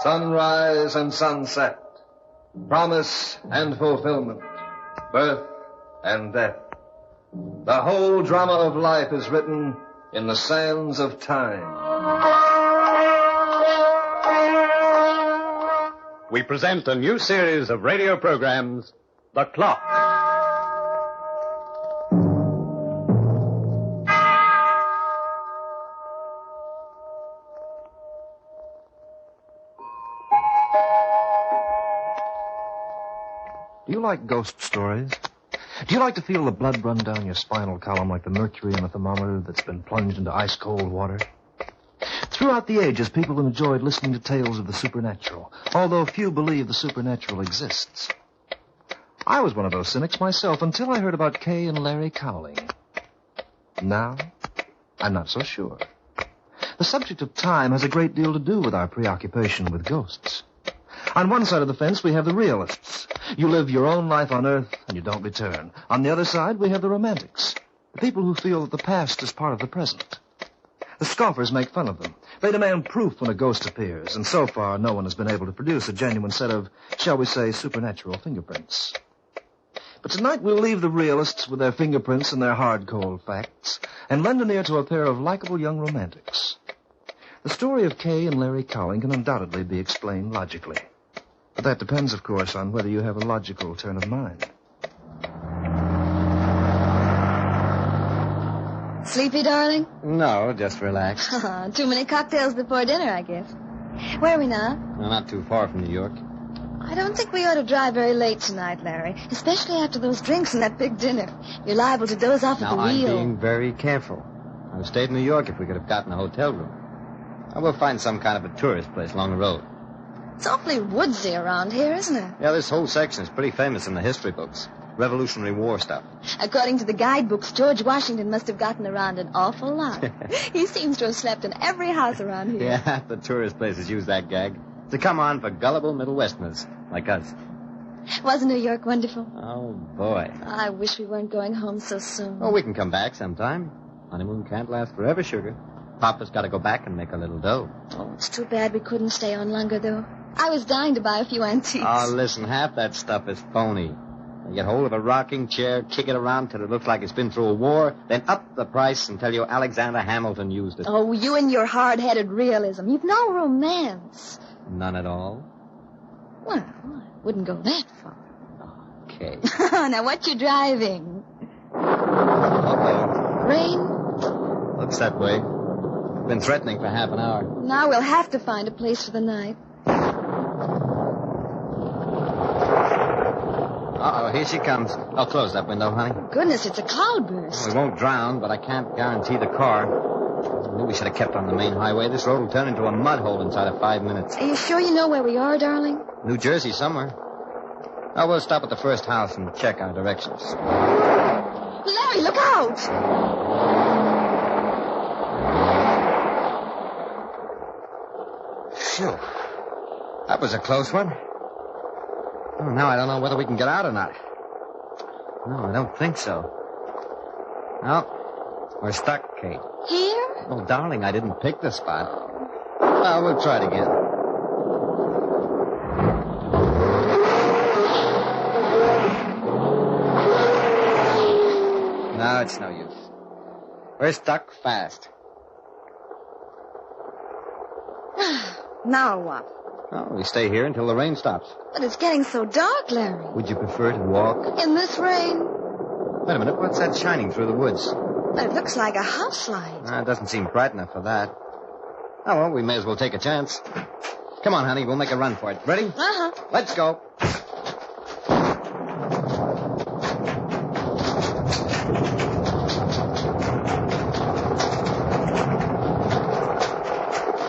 sunrise and sunset, promise and fulfillment, birth and death. The whole drama of life is written in the sands of time. We present a new series of radio programs, The Clock. Do you like ghost stories? Do you like to feel the blood run down your spinal column like the mercury in a thermometer that's been plunged into ice-cold water? Throughout the ages, people have enjoyed listening to tales of the supernatural, although few believe the supernatural exists. I was one of those cynics myself until I heard about Kay and Larry Cowling. Now, I'm not so sure. The subject of time has a great deal to do with our preoccupation with ghosts. On one side of the fence, we have the realists. You live your own life on Earth, and you don't return. On the other side, we have the romantics, the people who feel that the past is part of the present. The scoffers make fun of them. They demand proof when a ghost appears, and so far, no one has been able to produce a genuine set of, shall we say, supernatural fingerprints. But tonight we'll leave the realists with their fingerprints and their hard, cold facts, and lend an ear to a pair of likable young romantics. The story of Kay and Larry Cowling can undoubtedly be explained logically. But that depends, of course, on whether you have a logical turn of mind. Sleepy, darling? No, just relax. Too many cocktails before dinner, I guess. Where are we now? No, not too far from New York. I don't think we ought to drive very late tonight, Larry, especially after those drinks and that big dinner. You're liable to doze off at the wheel. Now, I'm being very careful. I would have stayed in New York if we could have gotten a hotel room. I will find some kind of a tourist place along the road. It's awfully woodsy around here, isn't it? Yeah, this whole section is pretty famous in the history books. Revolutionary War stuff. According to the guidebooks, George Washington must have gotten around an awful lot. He seems to have slept in every house around here. Yeah, half the tourist places use that gag to come on for gullible Middle Westerners like us. Wasn't New York wonderful? Oh, boy. I wish we weren't going home so soon. Oh, we can come back sometime. Honeymoon can't last forever, sugar. Papa's got to go back and make a little dough. Oh, it's too bad we couldn't stay on longer, though. I was dying to buy a few antiques. Oh, listen, half that stuff is phony. You get hold of a rocking chair, kick it around till it looks like it's been through a war, then up the price and tell you Alexander Hamilton used it. Oh, you and your hard-headed realism. You've no romance. None at all? Well, I wouldn't go that far. Okay. Now, what you driving? Uh-oh. Rain? Looks that way. Been threatening for half an hour. Now we'll have to find a place for the night. Uh-oh, here she comes. I'll close that window, honey. Goodness, it's a cloudburst. We won't drown, but I can't guarantee the car. I knew we should have kept on the main highway. This road will turn into a mud hole inside of 5 minutes. Are you sure you know where we are, darling? New Jersey somewhere. Oh, we'll stop at the first house and check our directions. Larry, look out! Phew. That was a close one. Oh, now I don't know whether we can get out or not. No, I don't think so. No, we're stuck, Kate. Here? Oh, darling, I didn't pick the spot. Well, we'll try it again. No, it's no use. We're stuck fast. Now what? Oh, we stay here until the rain stops. But it's getting so dark, Larry. Would you prefer to walk? In this rain? Wait a minute, what's that shining through the woods? It looks like a house light. It doesn't seem bright enough for that. Oh, well, we may as well take a chance. Come on, honey, we'll make a run for it. Ready? Uh-huh. Let's go.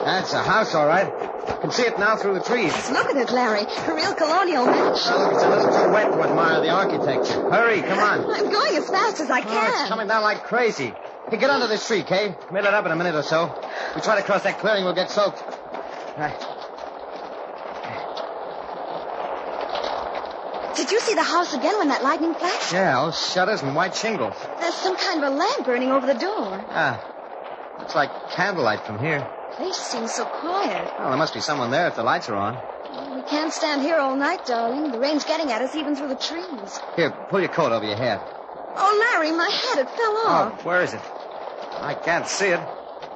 That's a house, all right. I can see it now through the trees. Look at it, Larry. A real colonial mansion. Look, it's a little too wet to admire the architecture. Hurry, come on. I'm going as fast as I can. Oh, it's coming down like crazy. Hey, get under this tree, Kay. We'll let up in a minute or so. If we try to cross that clearing, we'll get soaked. Did you see the house again when that lightning flashed? Yeah, all shutters and white shingles. There's some kind of a lamp burning over the door. Looks like candlelight from here. place seems so quiet. Well, there must be someone there if the lights are on. We can't stand here all night, darling. The rain's getting at us even through the trees. Here, pull your coat over your head. Oh, Larry, my hat, it fell off. Where is it? I can't see it.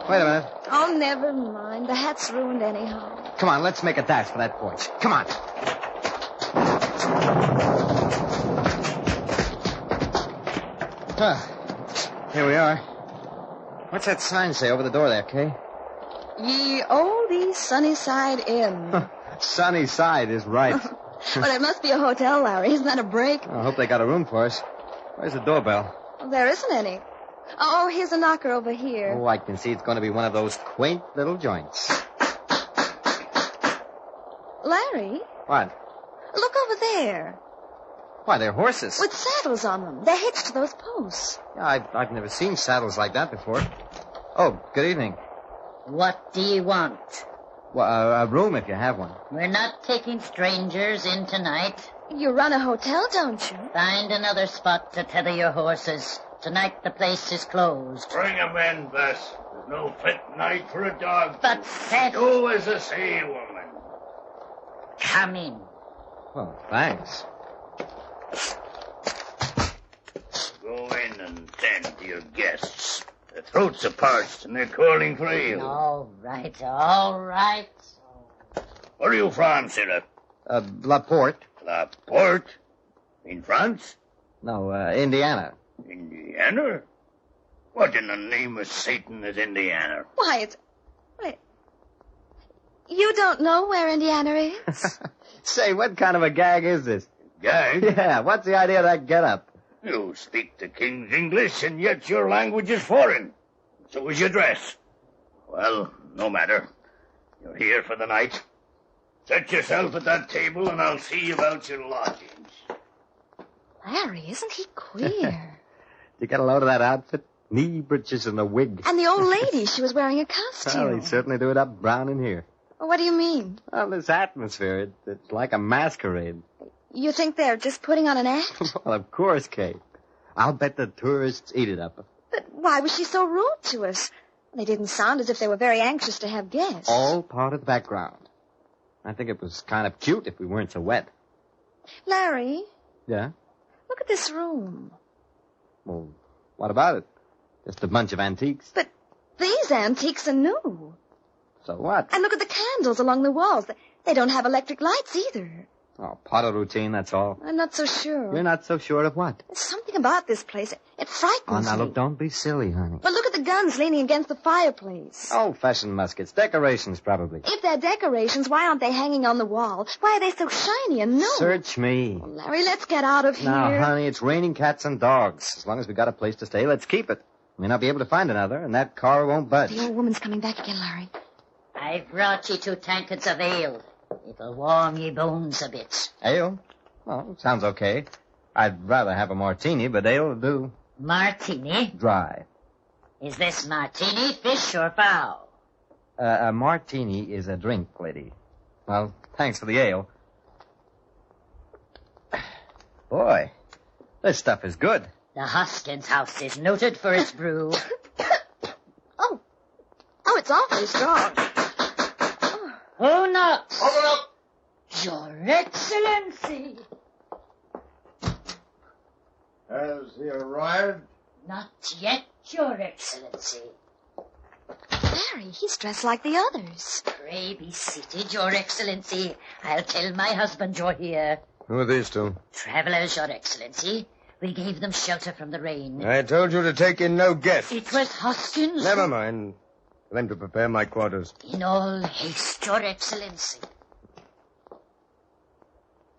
Wait a minute. Oh, never mind. The hat's ruined anyhow. Come on, let's make a dash for that porch. Come on. Here we are. What's that sign say over the door there, Kay? Ye olde Sunnyside Inn. Sunny side is right. Well, it must be a hotel, Larry. Isn't that a break? I hope they got a room for us. Where's the doorbell? Well, there isn't any. Oh, here's a knocker over here. Oh, I can see it's going to be one of those quaint little joints. Larry, What? look over there. Why, they're horses. With saddles on them. They're hitched to those posts. Yeah, I've never seen saddles like that before. Oh, good evening. What do you want? Well, a room if you have one. We're not taking strangers in tonight. You run a hotel, don't you? Find another spot to tether your horses. Tonight the place is closed. Bring 'em in, Bess. There's no fit night for a dog. But Seth... Do as I say, woman. Come in. Oh, thanks. Go in and tend to your guests. Their throats are parched and they're calling for ale. All right, all right. Where are you from, Sarah? La Porte. La Porte? In France? No, Indiana. Indiana? What in the name of Satan is Indiana? Why, it's... Wait. You don't know where Indiana is? Say, what kind of a gag is this? Gag? Yeah, what's the idea of that get-up? You speak the king's English, and yet your language is foreign. So is your dress. Well, no matter. You're here for the night. Set yourself at that table, and I'll see about your lodgings. Larry, isn't he queer? You get a load of that outfit? Knee breeches and a wig. And the old lady, she was wearing a costume. Well, they certainly do it up brown in here. Well, what do you mean? Well, this atmosphere, it's like a masquerade. You think they're just putting on an act? Well, of course, Kate. I'll bet the tourists eat it up. But why was she so rude to us? They didn't sound as if they were very anxious to have guests. All part of the background. I think it was kind of cute if we weren't so wet. Larry, Yeah? look at this room. Well, what about it? Just a bunch of antiques. But these antiques are new. So what? And look at the candles along the walls. They don't have electric lights either. Oh, part of routine, that's all. I'm not so sure. You're not so sure of what? There's something about this place. It frightens Oh, now, me. look, don't be silly, honey. But look at the guns leaning against the fireplace. Old-fashioned muskets. Decorations, probably. If they're decorations, why aren't they hanging on the wall? Why are they so shiny and new? Search me. Oh, Larry, let's get out of here. Now, honey, it's raining cats and dogs. As long as we got a place to stay, let's keep it. We may not be able to find another, and that car won't budge. The old woman's coming back again, Larry. I've brought you 2 tankards of ale. It'll warm ye bones a bit. Ale? Well, sounds okay. I'd rather have a martini, but ale will do. Martini? Dry. Is this martini fish or fowl? A martini is a drink, lady. Well, thanks for the ale. Boy, this stuff is good. The Hoskins house is noted for its brew. Oh, it's awfully strong. Who knocks? Open up! Your Excellency. Has he arrived? Not yet, Your Excellency. Larry, he's dressed like the others. Pray be seated, Your Excellency. I'll tell my husband you're here. Who are these two? Travelers, Your Excellency. We gave them shelter from the rain. I told you to take in no guests. It was Hoskins. Never mind. For them to prepare my quarters. In all haste, Your Excellency.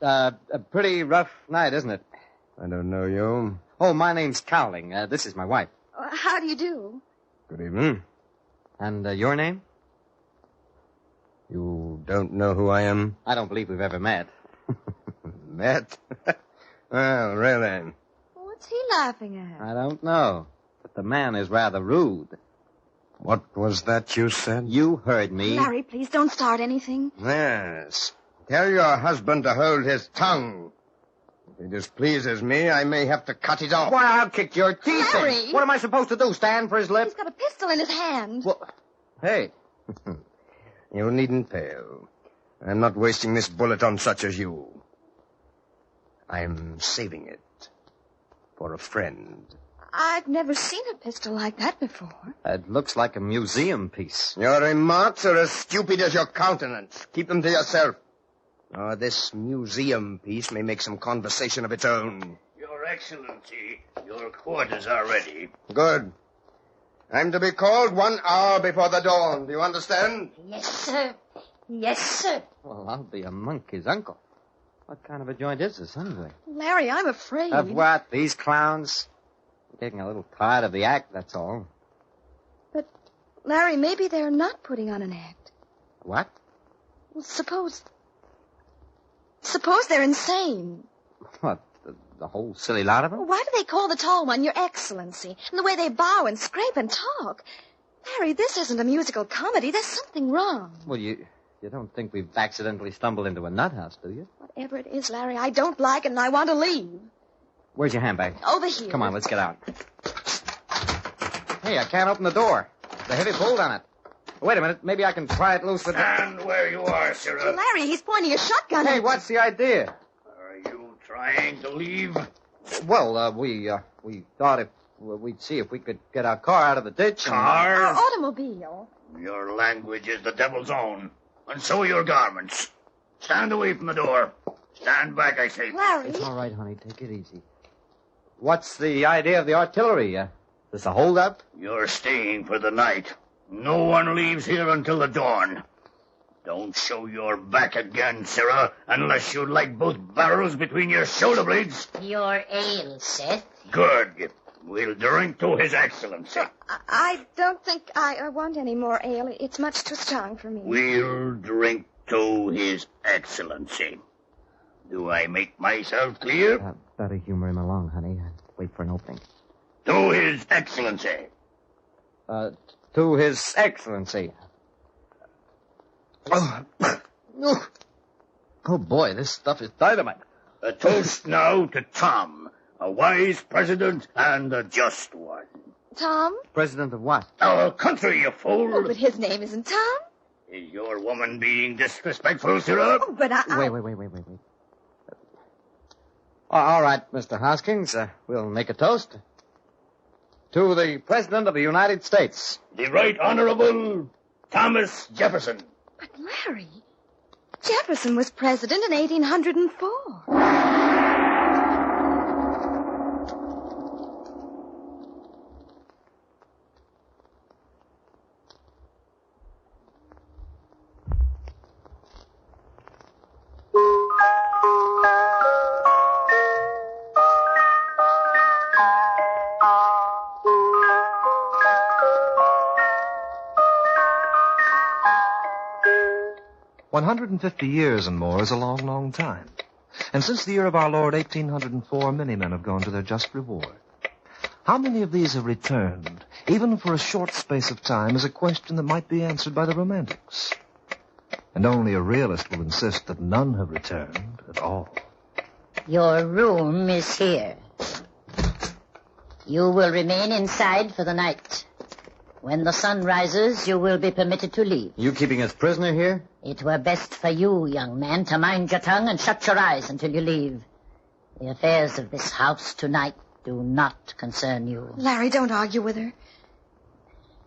A pretty rough night, isn't it? I don't know you. Oh, my name's Cowling. This is my wife. How do you do? Good evening. And your name? You don't know who I am? I don't believe we've ever met. Met? Well, really. What's he laughing at? I don't know. But the man is rather rude. What was that you said? You heard me. Larry, please don't start anything. Yes. Tell your husband to hold his tongue. If he displeases me, I may have to cut it off. Why, I'll kick your teeth Larry! in. What am I supposed to do, stand for his He's lip? got a pistol in his hand. Well, hey, You needn't pale. I'm not wasting this bullet on such as you. I'm saving it for a friend. I've never seen a pistol like that before. It looks like a museum piece. Your remarks are as stupid as your countenance. Keep them to yourself. Or this museum piece may make some conversation of its own. Your Excellency, your quarters are ready. Good. I'm to be called 1 hour before the dawn. Do you understand? Yes, sir. Yes, sir. Well, I'll be a monkey's uncle. What kind of a joint is this, anyway? Larry, I'm afraid. Of what? These clowns? I'm getting a little tired of the act, that's all. But, Larry, maybe they're not putting on an act. What? Well, suppose they're insane. What, the whole silly lot of them? Why do they call the tall one Your Excellency? And the way they bow and scrape and talk? Larry, this isn't a musical comedy. There's something wrong. Well, you don't think we've accidentally stumbled into a nut house, do you? Whatever it is, Larry, I don't like it and I want to leave. Where's your handbag? Over here. Come on, let's get out. Hey, I can't open the door. There's a heavy bolt on it. Wait a minute. Maybe I can pry it loose with Stand where you are, Cyril. Larry, he's pointing a shotgun Hey, at what's the idea? Are you trying to leave? Well, we thought we'd see if we could get our car out of the ditch. Car? Our automobile. Your language is the devil's own. And so are your garments. Stand away from the door. Stand back, I say. Larry. It's all right, honey. Take it easy. What's the idea of the artillery? This a holdup? You're staying for the night. No one leaves here until the dawn. Don't show your back again, Sarah, unless you like both barrels between your shoulder blades. Your ale, Seth. Good. We'll drink to His Excellency. I don't think I want any more ale. It's much too strong for me. We'll drink to His Excellency. Do I make myself clear? Better humor him along, honey. Wait for an opening. To His Excellency. To His Excellency. Oh, boy, this stuff is dynamite. A toast now to Tom, a wise president and a just one. Tom? President of what? Our country, you fool. Oh, but his name isn't Tom. Is your woman being disrespectful, Sarah? Oh, but I... Wait. All right, Mr. Hoskins, we'll make a toast. To the President of the United States. The Right Honorable Thomas Jefferson. But, Larry, Jefferson was president in 1804. $150 years and more is a long, long time. And since the year of our Lord 1804, many men have gone to their just reward. How many of these have returned, even for a short space of time, is a question that might be answered by the romantics. And only a realist will insist that none have returned at all. Your room is here. You will remain inside for the night. When the sun rises, you will be permitted to leave. You keeping us prisoner here? It were best for you, young man, to mind your tongue and shut your eyes until you leave. The affairs of this house tonight do not concern you. Larry, don't argue with her.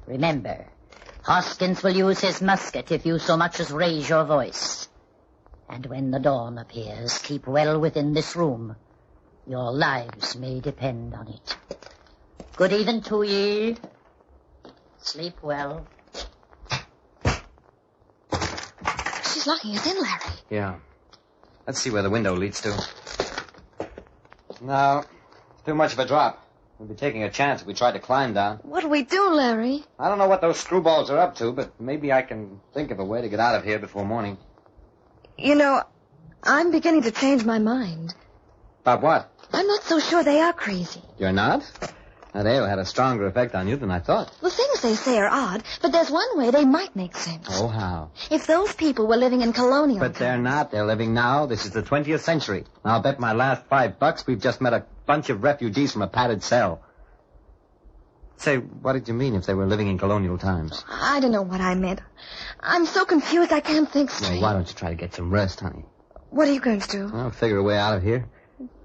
Remember, Hoskins will use his musket if you so much as raise your voice. And when the dawn appears, keep well within this room. Your lives may depend on it. Good even to ye. Sleep well. She's locking us in, Larry. Yeah. Let's see where the window leads to. No, too much of a drop. We'd be taking a chance if we tried to climb down. What do we do, Larry? I don't know what those screwballs are up to, but maybe I can think of a way to get out of here before morning. You know, I'm beginning to change my mind. About what? I'm not so sure they are crazy. You're not? That ale had a stronger effect on you than I thought. The things they say are odd, but there's one way they might make sense. Oh, how? If those people were living in colonial But they're not. They're living now. This is the 20th century. I'll bet my last $5 we've just met a bunch of refugees from a padded cell. Say, what did you mean if they were living in colonial times? I don't know what I meant. I'm so confused I can't think straight. Well, why don't you try to get some rest, honey? What are you going to do? I'll figure a way out of here.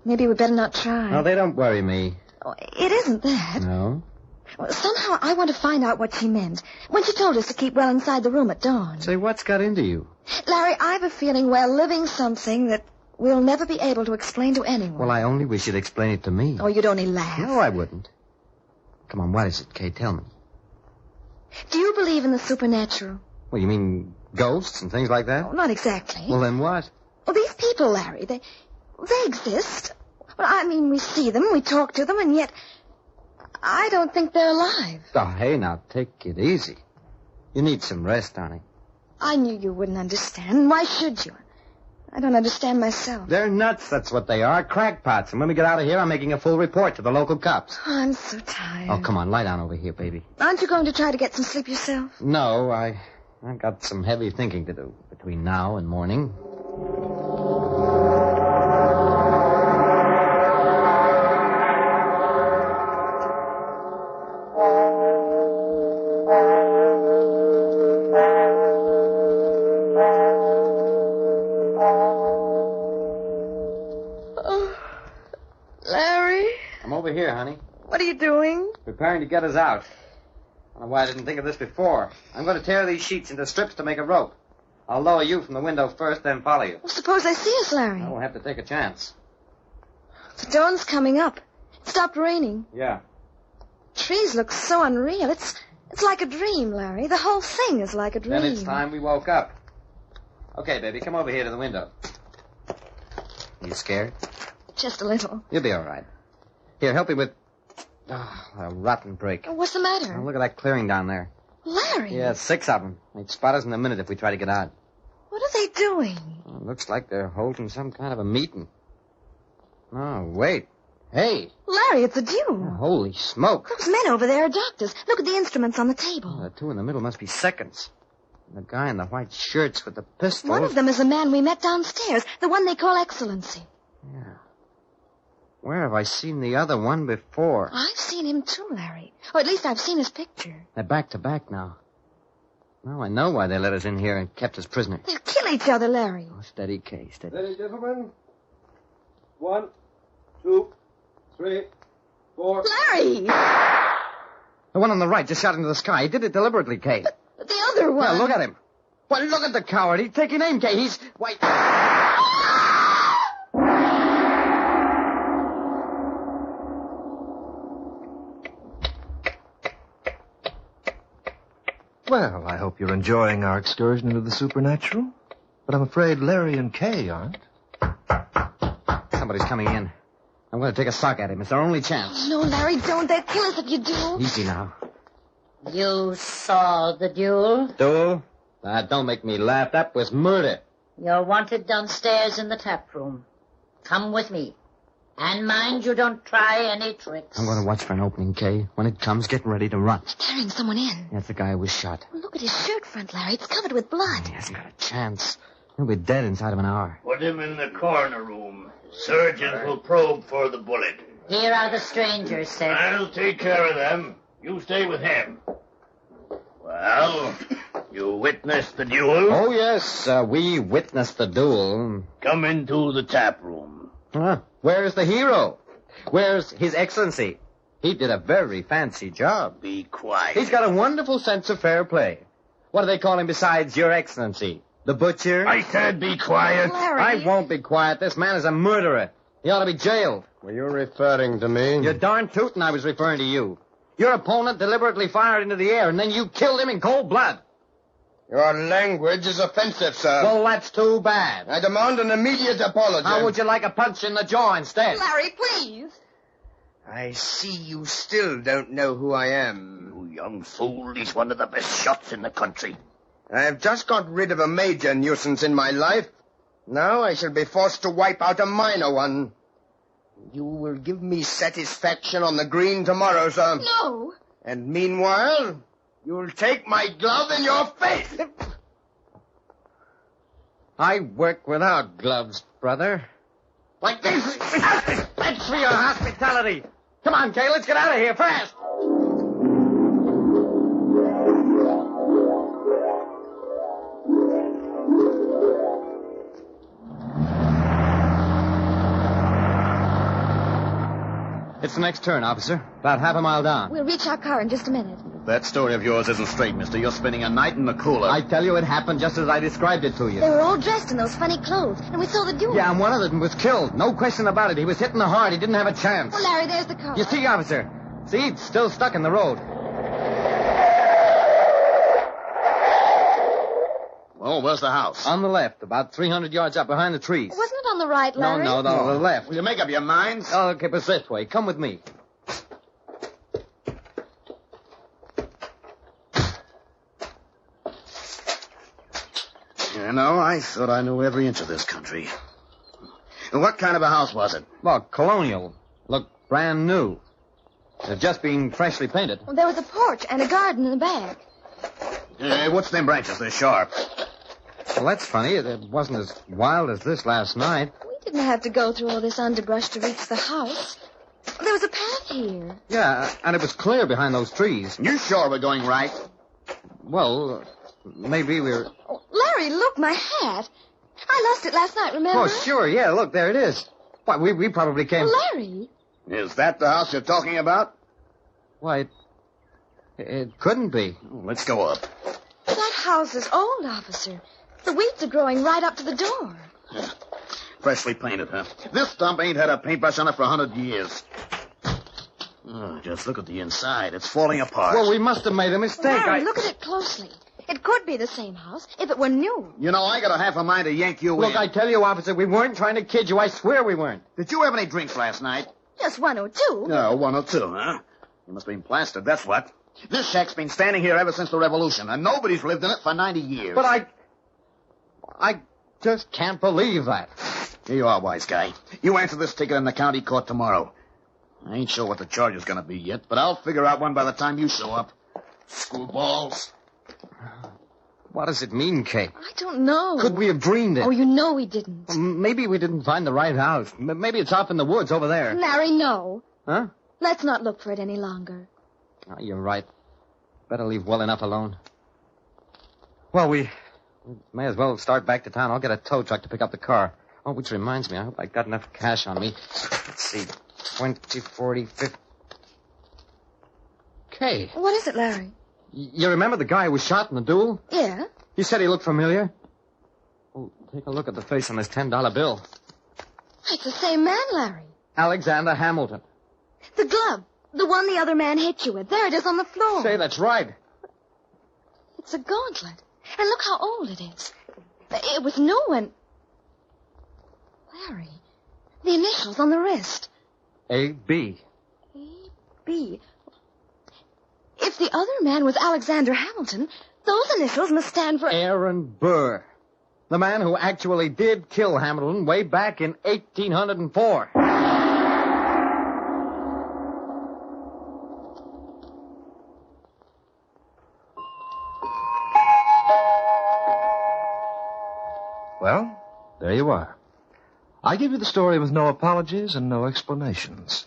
Maybe we better not try. No, they don't worry me. Oh, it isn't that. No? Well, somehow I want to find out what she meant when she told us to keep well inside the room at dawn. Say, what's got into you? Larry, I have a feeling we're living something that we'll never be able to explain to anyone. Well, I only wish you'd explain it to me. Oh, you'd only laugh. No, I wouldn't. Come on, what is it, Kay? Tell me. Do you believe in the supernatural? Well, you mean ghosts and things like that? Oh, not exactly. Well, then what? Well, these people, Larry, they exist. Well, I mean, we see them, we talk to them, and yet I don't think they're alive. Oh, hey, now, take it easy. You need some rest, honey. I knew you wouldn't understand. Why should you? I don't understand myself. They're nuts, that's what they are. Crackpots. And when we get out of here, I'm making a full report to the local cops. Oh, I'm so tired. Oh, come on, lie down over here, baby. Aren't you going to try to get some sleep yourself? No, I've got some heavy thinking to do between now and morning. Larry? I'm over here, honey. What are you doing? Preparing to get us out. I don't know why I didn't think of this before. I'm going to tear these sheets into strips to make a rope. I'll lower you from the window first, then follow you. Well, suppose they see us, Larry. We'll have to take a chance. The dawn's coming up. It stopped raining. Yeah. Trees look so unreal. It's like a dream, Larry. The whole thing is like a dream. Then it's time we woke up. Okay, baby, come over here to the window. You scared? Just a little. You'll be all right. Here, help me with... Oh, a rotten break. What's the matter? Oh, look at that clearing down there. Larry? Yeah, 6 of them. They'd spot us in a minute if we try to get out. What are they doing? Oh, it looks like they're holding some kind of a meeting. Oh, wait. Hey. Larry, it's a duel. Oh, holy smoke. Those men over there are doctors. Look at the instruments on the table. Oh, the two in the middle must be seconds. And the guy in the white shirts with the pistols. One of them is the man we met downstairs, the one they call Excellency. Yeah. Where have I seen the other one before? I've seen him too, Larry. Or at least I've seen his picture. They're back to back now. Now I know why they let us in here and kept us prisoners. They'll kill each other, Larry. Oh, steady, Kay, steady. Ready, gentlemen? 1, 2, 3, 4. Larry! The one on the right just shot into the sky. He did it deliberately, Kay. But the other one... Well, look at him. Well, look at the coward. He's taking aim, Kay. He's... Wait. Well, I hope you're enjoying our excursion into the supernatural. But I'm afraid Larry and Kay aren't. Somebody's coming in. I'm going to take a sock at him. It's our only chance. No, Larry, don't. They'll kill us if you do. Easy now. You saw the duel? Duel? Don't make me laugh. That was murder. You're wanted downstairs in the tap room. Come with me. And mind you don't try any tricks. I'm going to watch for an opening, Kay. When it comes, get ready to run. Carrying someone in. That's the guy who was shot. Well, look at his shirt front, Larry. It's covered with blood. He hasn't got a chance. He'll be dead inside of an hour. Put him in the corner room. Surgeons will probe for the bullet. Here are the strangers, sir. I'll take care of them. You stay with him. Well, you witnessed the duel? Oh, yes. We witnessed the duel. Come into the tap room. Huh? Where's the hero? Where's His Excellency? He did a very fancy job. Be quiet. He's got a wonderful sense of fair play. What do they call him besides Your Excellency? The butcher? I said be quiet. Larry. I won't be quiet. This man is a murderer. He ought to be jailed. Were you referring to me? You're darn tootin' I was referring to you. Your opponent deliberately fired into the air, and then you killed him in cold blood. Your language is offensive, sir. Well, that's too bad. I demand an immediate apology. How would you like a punch in the jaw instead? Larry, please. I see you still don't know who I am. You young fool, he's one of the best shots in the country. I've just got rid of a major nuisance in my life. Now I shall be forced to wipe out a minor one. You will give me satisfaction on the green tomorrow, sir. No. And meanwhile, you'll take my glove in your face. I work without gloves, brother. Like this. Thanks for your hospitality. Come on, Kay, let's get out of here fast. It's the next turn, officer. About half a mile down. We'll reach our car in just a minute. That story of yours isn't straight, mister. You're spending a night in Nikola. I tell you, it happened just as I described it to you. They were all dressed in those funny clothes, and we saw the duel. Yeah, and one of them was killed. No question about it. He was hit in the heart. He didn't have a chance. Well, Larry, there's the car. You see, officer? See, it's still stuck in the road. Well, where's the house? On the left, about 300 yards up behind the trees. Wasn't it on the right, Larry? No, the left. Will you make up your minds? Okay, but this way. Come with me. You know, I thought I knew every inch of this country. And what kind of a house was it? Well, colonial. Looked brand new. It had just been freshly painted. Well, there was a porch and a garden in the back. Hey, what's them branches? They're sharp. Well, that's funny. It wasn't as wild as this last night. We didn't have to go through all this underbrush to reach the house. There was a path here. Yeah, and it was clear behind those trees. You sure we're going right? Well, maybe we're... Oh, Larry, look, my hat. I lost it last night, remember? Oh, sure, yeah, look, there it is. Why, we probably came... Well, Larry. Is that the house you're talking about? Why, it couldn't be. Let's go up. That house is old, officer. The weeds are growing right up to the door. Freshly painted, huh? This stump ain't had a paintbrush on it for 100 years. Oh, just look at the inside. It's falling apart. Well, we must have made a mistake. Larry, look at it closely. It could be the same house if it were new. You know, I got a half a mind to yank you in. Look, I tell you, officer, we weren't trying to kid you. I swear we weren't. Did you have any drinks last night? Just one or two. No, one or two, huh? You must have been plastered, that's what. This shack's been standing here ever since the Revolution, and nobody's lived in it for 90 years. But I just can't believe that. Here you are, wise guy. You answer this ticket in the county court tomorrow. I ain't sure what the charge is going to be yet, but I'll figure out one by the time you show up. Screwballs. What does it mean, Kate? I don't know. Could we have dreamed it? Oh, you know we didn't. Well, maybe we didn't find the right house. Maybe it's off in the woods over there. Larry, no. Huh? Let's not look for it any longer. Oh, you're right. Better leave well enough alone. Well, we may as well start back to town. I'll get a tow truck to pick up the car. Oh, which reminds me, I hope I got enough cash on me. Let's see. 20, 40, 50... Kay. What is it, Larry? You remember the guy who was shot in the duel? Yeah. You said he looked familiar? Well, take a look at the face on this $10 bill. It's the same man, Larry. Alexander Hamilton. The glove. The one the other man hit you with. There it is on the floor. Say, that's right. It's a gauntlet. And look how old it is. It was new when... Larry, the initials on the wrist. A.B. A.B. If the other man was Alexander Hamilton, those initials must stand for... Aaron Burr. The man who actually did kill Hamilton way back in 1804. Well, there you are. I give you the story with no apologies and no explanations.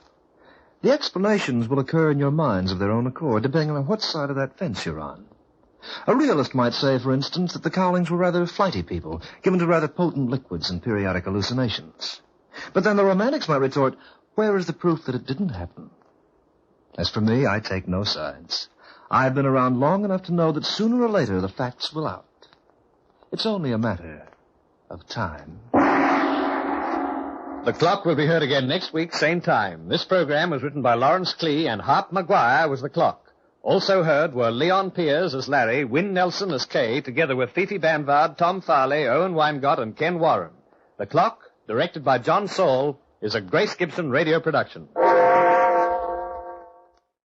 The explanations will occur in your minds of their own accord, depending on what side of that fence you're on. A realist might say, for instance, that the Cowlings were rather flighty people, given to rather potent liquids and periodic hallucinations. But then the romantics might retort, where is the proof that it didn't happen? As for me, I take no sides. I've been around long enough to know that sooner or later the facts will out. It's only a matter of time. The Clock will be heard again next week, same time. This program was written by Lawrence Clee, and Hart Maguire was the Clock. Also heard were Leon Piers as Larry, Win Nelson as Kay, together with Fifi Banvard, Tom Farley, Owen Weingott, and Ken Warren. The Clock, directed by John Saul, is a Grace Gibson radio production.